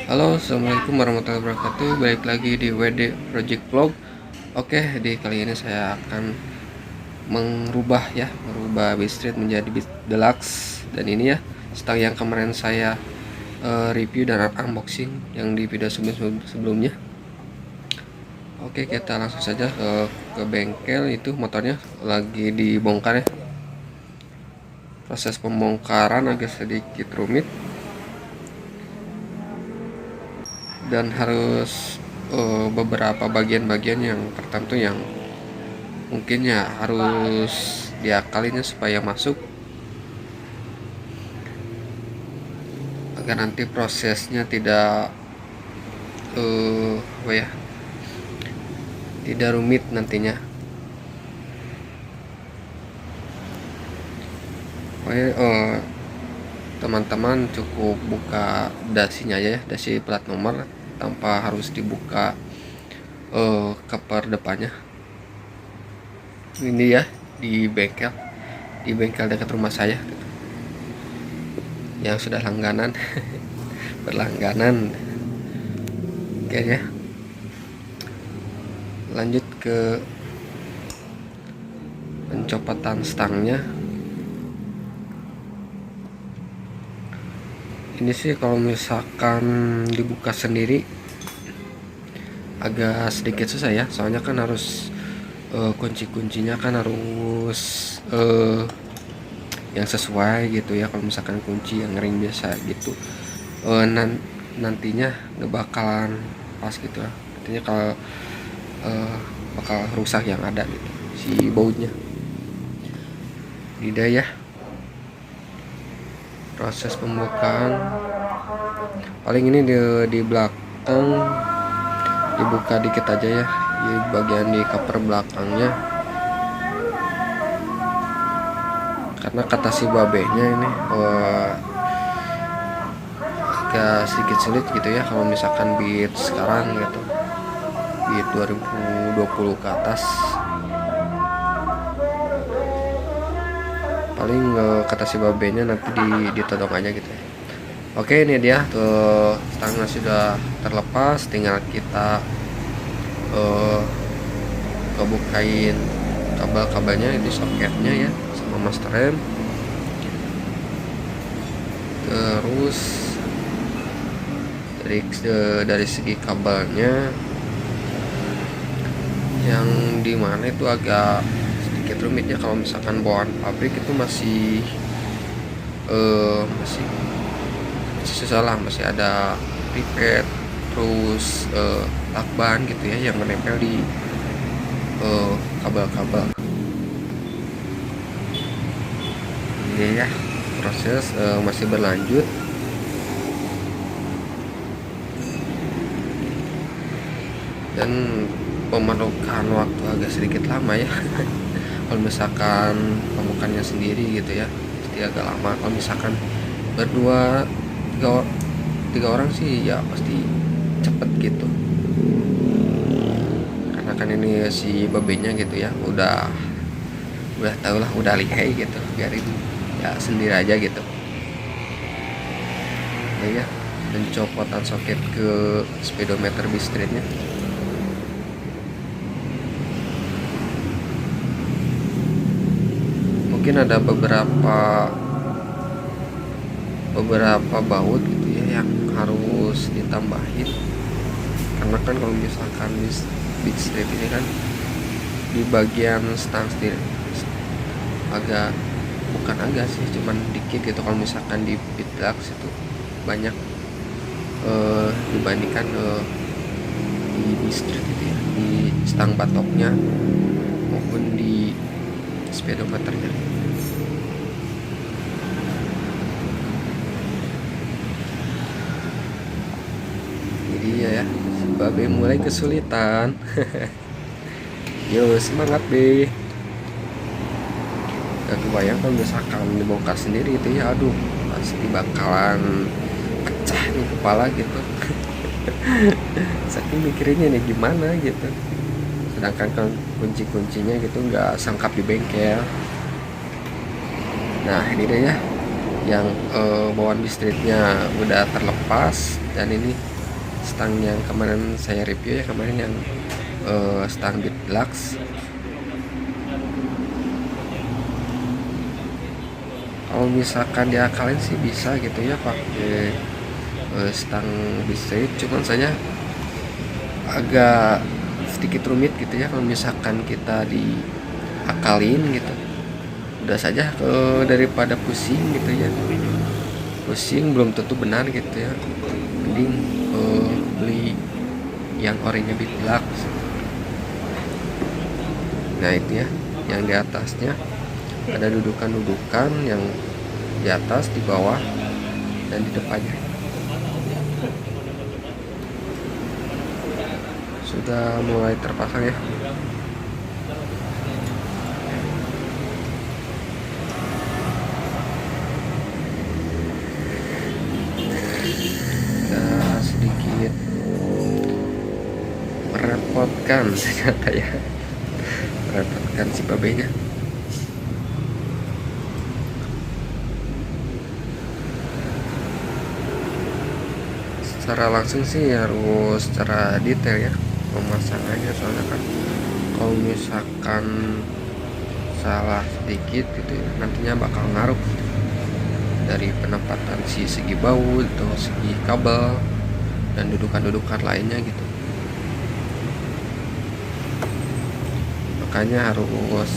Halo, assalamualaikum warahmatullahi wabarakatuh. Balik lagi di WD Project Vlog. Oke, di kali ini saya akan merubah Beastreet menjadi Beast Deluxe. Dan ini ya, stang yang kemarin saya review dan unboxing yang di video sebelumnya. Oke, kita langsung saja ke bengkel. Itu motornya lagi dibongkar ya. Proses pembongkaran agak sedikit rumit dan harus beberapa bagian-bagian yang tertentu yang mungkin ya harus diakalinya supaya masuk agar nanti prosesnya tidak tidak rumit nantinya. Teman-teman cukup buka dasinya aja ya, dasi plat nomor tanpa harus dibuka cover depannya. Ini ya di bengkel dekat rumah saya yang sudah langganan berlangganan. Oke ya, lanjut ke pencopotan stangnya. Ini sih kalau misalkan dibuka sendiri agak sedikit susah ya, soalnya kan harus kunci-kuncinya kan harus yang sesuai gitu ya. Kalau misalkan kunci yang ring biasa gitu nantinya nggak bakalan pas gitu ya, nantinya kalau bakal rusak yang ada gitu si bautnya. Tidak ya, proses pembukaan paling ini di belakang dibuka dikit aja ya, di bagian di cover belakangnya, karena kata si babenya ini agak sedikit sulit gitu ya kalau misalkan beat sekarang gitu, beat 2020 ke atas. Paling kata si babenya nanti ditodong aja gitu ya. Oke, ini dia tuh stangnya sudah terlepas, tinggal kita kebukain kabel-kabelnya di soketnya ya sama master rem. Terus dari segi kabelnya yang dimana itu agak sedikit rumitnya. Kalau misalkan bawaan pabrik itu masih susah lah, masih ada pipet, terus lakban gitu ya yang menempel di kabel-kabel. Ini ya, proses masih berlanjut. Dan memerlukan waktu agak sedikit lama ya kalau misalkan pembukaannya sendiri gitu ya, pasti agak lama. Kalau misalkan berdua tiga orang sih ya pasti cepet gitu, karena kan ini si babenya gitu ya udah tau lah, udah lihai gitu, biarin ya sendiri aja gitu ya. Pencopotan soket ke speedometer Beastreetnya. Mungkin ada beberapa baut gitu ya yang harus ditambahin, karena kan kalau misalkan Beastreet ini kan di bagian stang setir bukan agak sih, cuman dikit gitu. Kalau misalkan di Beat Deluxe itu banyak dibandingkan di Beastreet itu ya, di stang batoknya maupun di speedometernya. Jadi ya babe mulai kesulitan. Yo, semangat be. Gak kebayang kalau misalkan dibongkar sendiri itu ya, aduh pasti bakalan pecah nih kepala gitu. Saking mikirinnya nih gimana gitu, sedangkan kan kunci-kuncinya gitu nggak sangkap di bengkel. Nah ini deh ya, yang bawaan Beastreetnya udah terlepas, dan ini stang yang kemarin saya review ya, kemarin yang stang Beat Deluxe. Kalau misalkan diakalin sih bisa gitu ya pakai stang biskuit, cuman saya agak sedikit rumit gitu ya kalau misalkan kita diakalin gitu. Udah saja daripada pusing gitu ya, pusing belum tentu benar gitu ya, mending beli yang orinya Beat Deluxe. Nah itu ya, yang di atasnya ada dudukan-dudukan yang di atas, di bawah, dan di depannya. Sudah mulai terpasang ya. Ada sedikit merepotkan ternyata ya, merepotkan si babenya. Secara langsung sih harus secara detail ya pemasangannya, soalnya kan kalau misalkan salah sedikit gitu ya, nantinya bakal ngaruh dari penempatan si segi baut atau segi kabel dan dudukan-dudukan lainnya gitu. Makanya harus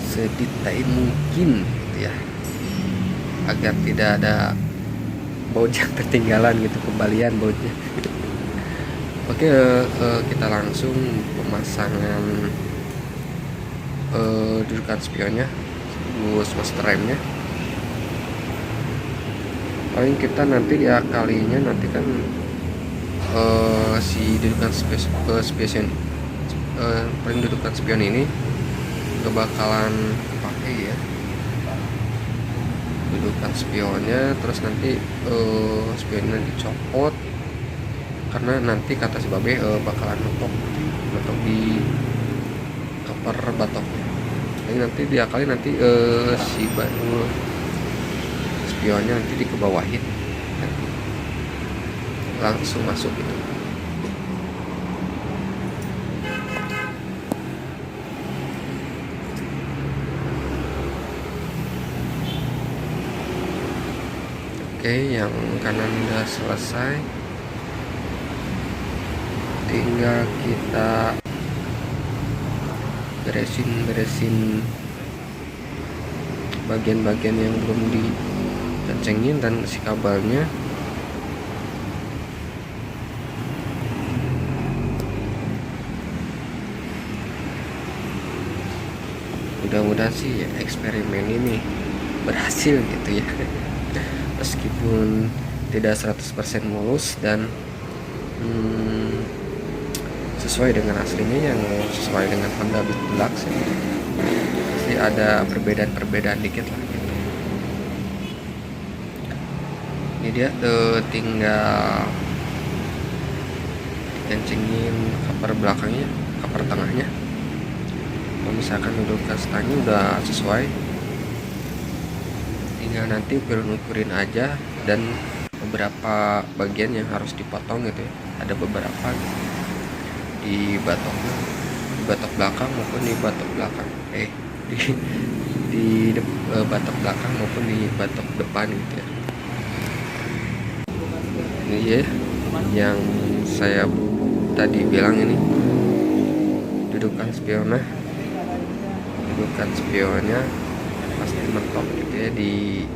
sedetail mungkin gitu ya, agar tidak ada baut yang tertinggalan gitu, kembalian bautnya. Oke, kita langsung pemasangan dudukan spionnya, terus master remnya. Paling kita nanti diakalinya nanti kan si dudukan spion paling dudukan spion ini gak bakalan kepake ya, dudukan spionnya. Terus nanti spionnya dicopot karena nanti kata si babe bakalan notok di cover batoknya. Jadi nanti diakali nanti si spionnya nanti dikebawahin, nanti langsung masuk gitu. Oke, yang kanan udah selesai, tinggal kita beresin bagian-bagian yang belum dikencengin dan si kabelnya. Mudah-mudahan sih eksperimen ini berhasil gitu ya. Meskipun tidak 100% mulus dan sesuai dengan aslinya, yang sesuai dengan Honda Beat Deluxe ya. Pasti ada perbedaan dikit lah gitu. Ini dia tinggal dikencengin cover belakangnya, cover tengahnya. Kalau misalkan dudukan stangnya udah sesuai, tinggal nanti ukurin aja, dan beberapa bagian yang harus dipotong gitu ya, ada beberapa gitu. Di batok belakang maupun di batok belakang di batok belakang maupun di batok depan gitu ya. Ini ya yang saya tadi bilang, ini dudukan spionnya pasti mentok gitu ya di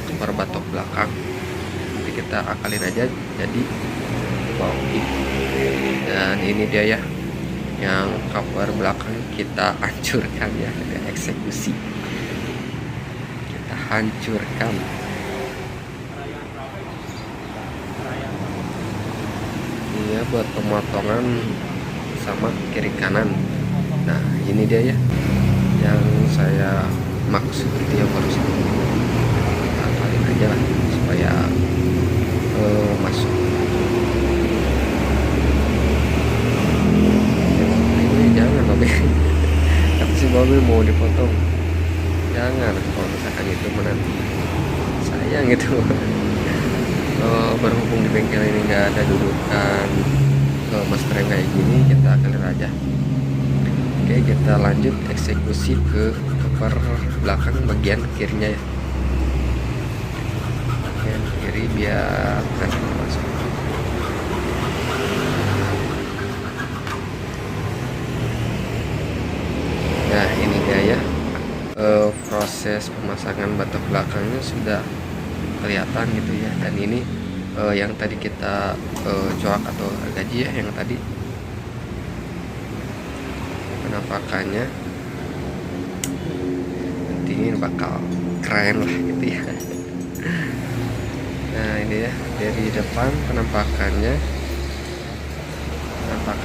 cover batok belakang. Nanti kita akalin aja jadi bawah. Dan ini dia ya, yang cover belakang kita hancurkan ya, ada eksekusi, kita hancurkan. Ini ya buat pemotongan sama kiri kanan. Nah ini dia ya yang saya maksud gitu ya, barusan kita akalin aja lah supaya masuk. Jangan babe, kata si babe mau dipotong, jangan. Kalau misalkan itu menanti sayang gitu. berhubung di bengkel ini nggak ada dudukan master yang kayak gini, kita clear aja. Oke, kita lanjut eksekusi ke cover belakang bagian kirinya ya, bagian kiri biar nanti masuk. Nah ini dia ya, proses pemasangan batok belakangnya sudah kelihatan gitu ya. Dan ini yang tadi kita coak atau gaji ya, yang tadi penampakannya nanti ini bakal keren lah gitu ya. Nah ini ya dari depan penampakan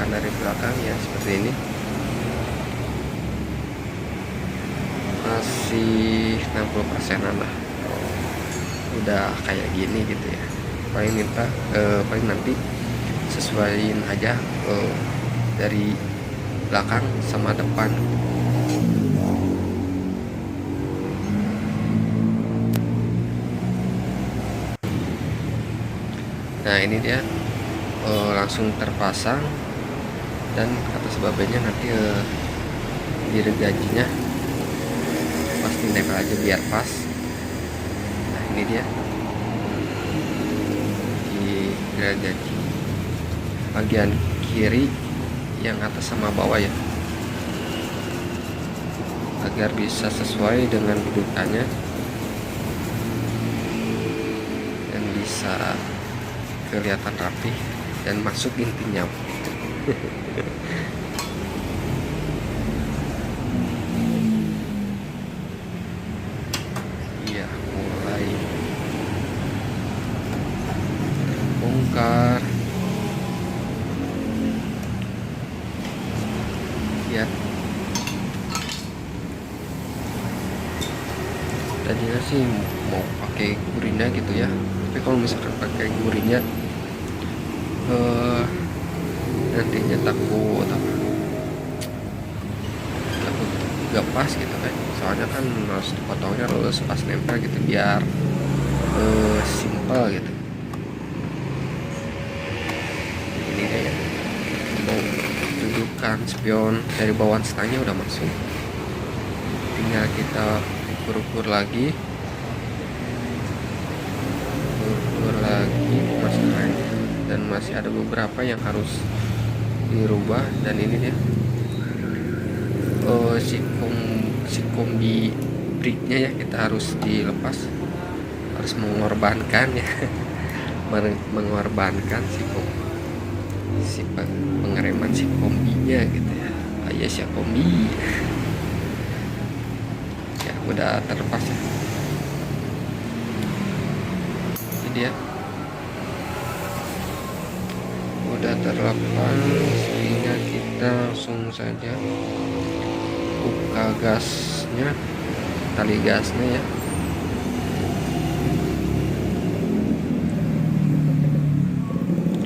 dari belakang ya seperti ini, masih 60%an lah. Udah kayak gini gitu ya, paling nanti sesuaiin aja dari belakang sama depan. Nah ini dia langsung terpasang, dan kata sebabnya nanti di gajinya pasti nempel aja biar pas. Nah ini dia di gaji bagian kiri yang atas sama bawah ya, agar bisa sesuai dengan dudukannya dan bisa kelihatan rapi dan masuk intinya. Iya, mulai bongkar ya. Tadinya sih mau pakai gurina gitu ya, tapi kalau misalkan pakai gurina nantinya takut gak pas gitu kan, soalnya kan harus dipotongnya harus pas nempel gitu biar simple gitu. Ini kayak dudukan spion dari bawaan stangnya udah masuk, tinggal kita ukur-ukur lagi masalahnya, dan masih ada beberapa yang harus dirubah. Dan ini dia si kombi briknya ya, kita harus dilepas, harus mengorbankan ya. Mengorbankan si pengereman si kombinya gitu ya. Ayah si kombi ya udah terlepas ya. Ini dia udah terlepas, sehingga kita langsung saja buka gasnya, tali gasnya ya.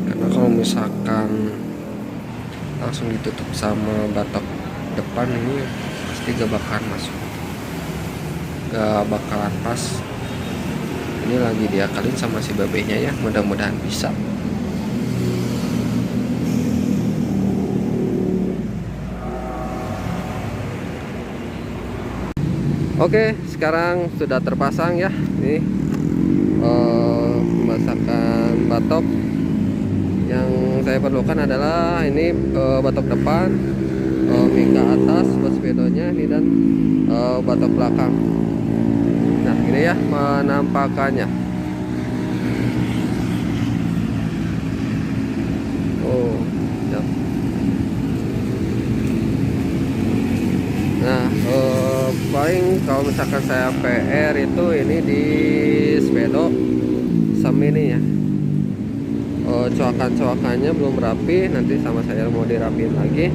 Karena kalau misalkan langsung ditutup sama batok depan ini pasti gak bakalan masuk, gak bakalan pas. Ini lagi diakalin sama si babenya ya, mudah-mudahan bisa. Oke, sekarang sudah terpasang ya. Ini pemasangan batok. Yang saya perlukan adalah ini batok depan, mika atas buat speedonya ini, dan batok belakang. Nah ini ya penampakannya. Oh ya. Nah paling kalau misalkan saya PR itu ini di speedo sama ini ya, coakannya belum rapi, nanti sama saya mau dirapiin lagi.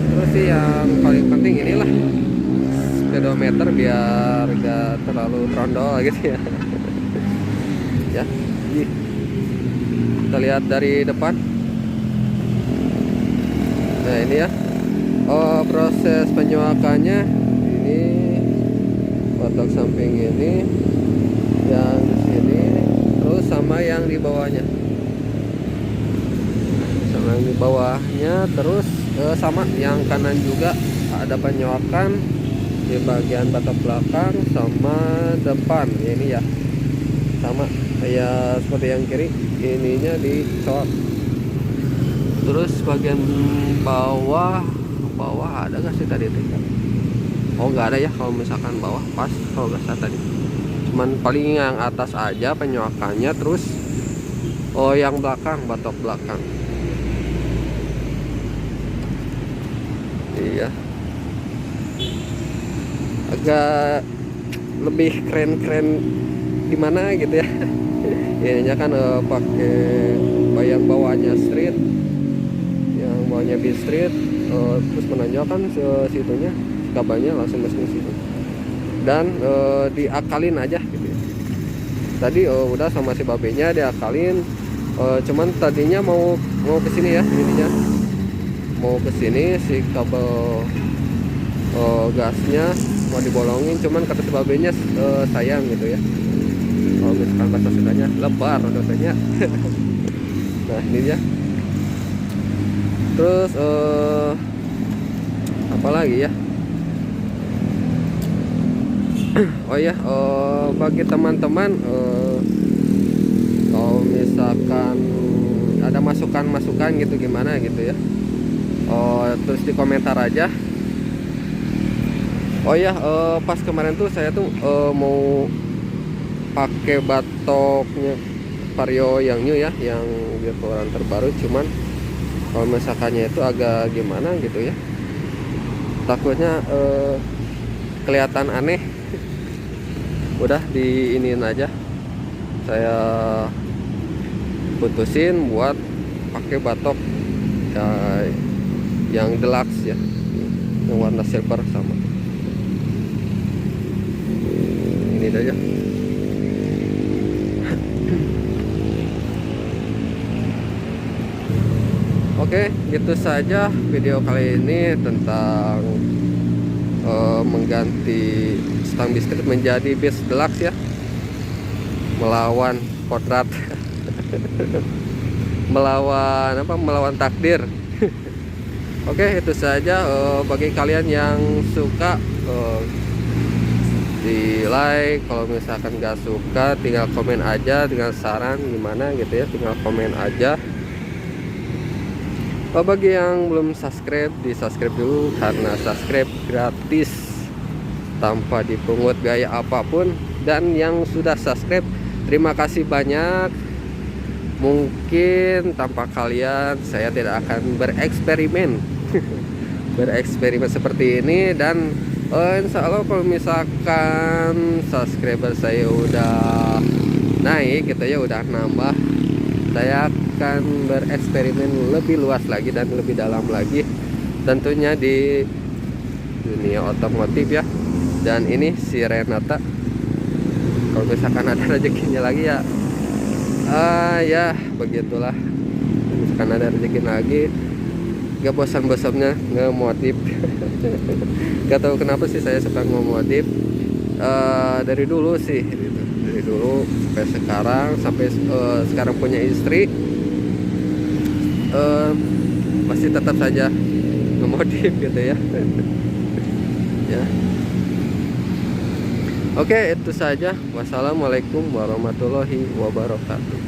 Terus sih yang paling penting inilah speedometer biar gak terlalu trondol gitu ya. Ya, kita lihat dari depan. Nah ini ya, proses penyuakannya. Ini batok samping ini, yang di sini yang di bawahnya, sama yang di bawahnya. Terus sama yang kanan juga ada penyoakan di bagian batok belakang sama depan ya, ini ya sama kayak seperti yang kiri, ininya dicoak. Terus bagian bawah ada gak sih tadi tuh? Oh nggak ada ya, kalau misalkan bawah pas kalau nggak salah tadi, cuman paling yang atas aja penyoakannya. Terus yang belakang, batok belakang. Iya, agak lebih keren-keren gimana gitu ya. Ininya kan pakai bayang bawahnya street, yang bawahnya B street, terus menonjolkan situnya kabelnya langsung masuk ke situ, dan diakalin aja gitu ya. Tadi udah sama si babenya diakalin, cuman tadinya mau ke sini ya, ininya mau ke sini si kabel gasnya mau dibolongin, cuman kata si babenya sayang gitu ya, kalau misalkan bahasa Sundanya lebar katanya. Nah ini dia. Terus apa lagi ya? Oh ya, bagi teman-teman kalau misalkan ada masukan gitu gimana gitu ya, terus di komentar aja. Oh ya, pas kemarin tuh saya tuh mau pakai batoknya Vario yang new ya, yang keluaran terbaru, cuman kalau misalkannya itu agak gimana gitu ya, takutnya kelihatan aneh. Udah diinin aja, saya putusin buat pakai batok ya, yang deluxe ya, yang warna silver sama ini aja. Oke, gitu saja video kali ini tentang mengganti stang biskuit menjadi base deluxe ya, melawan kodrat. melawan takdir. Oke, itu saja. Bagi kalian yang suka di like, kalau misalkan gak suka tinggal komen aja dengan saran gimana gitu ya, tinggal komen aja. Bagi yang belum subscribe, di subscribe dulu, karena subscribe gratis tanpa dipungut biaya apapun. Dan yang sudah subscribe, terima kasih banyak. Mungkin tanpa kalian saya tidak akan bereksperimen seperti ini. Dan insya Allah kalau misalkan subscriber saya udah naik gitu ya, udah nambah, saya akan bereksperimen lebih luas lagi dan lebih dalam lagi, tentunya di dunia otomotif ya. Dan ini si Renata, kalau misalkan ada rezekinya lagi ya, ya begitulah. Misalkan ada rezeki lagi, gak bosan-bosannya ngemotif. Gak tahu kenapa sih saya suka ngemotif, dari dulu sih gitu. Dari dulu sampai sekarang punya istri, masih tetap saja ngemodif gitu ya. Ya. Oke, itu saja. Wassalamualaikum warahmatullahi wabarakatuh.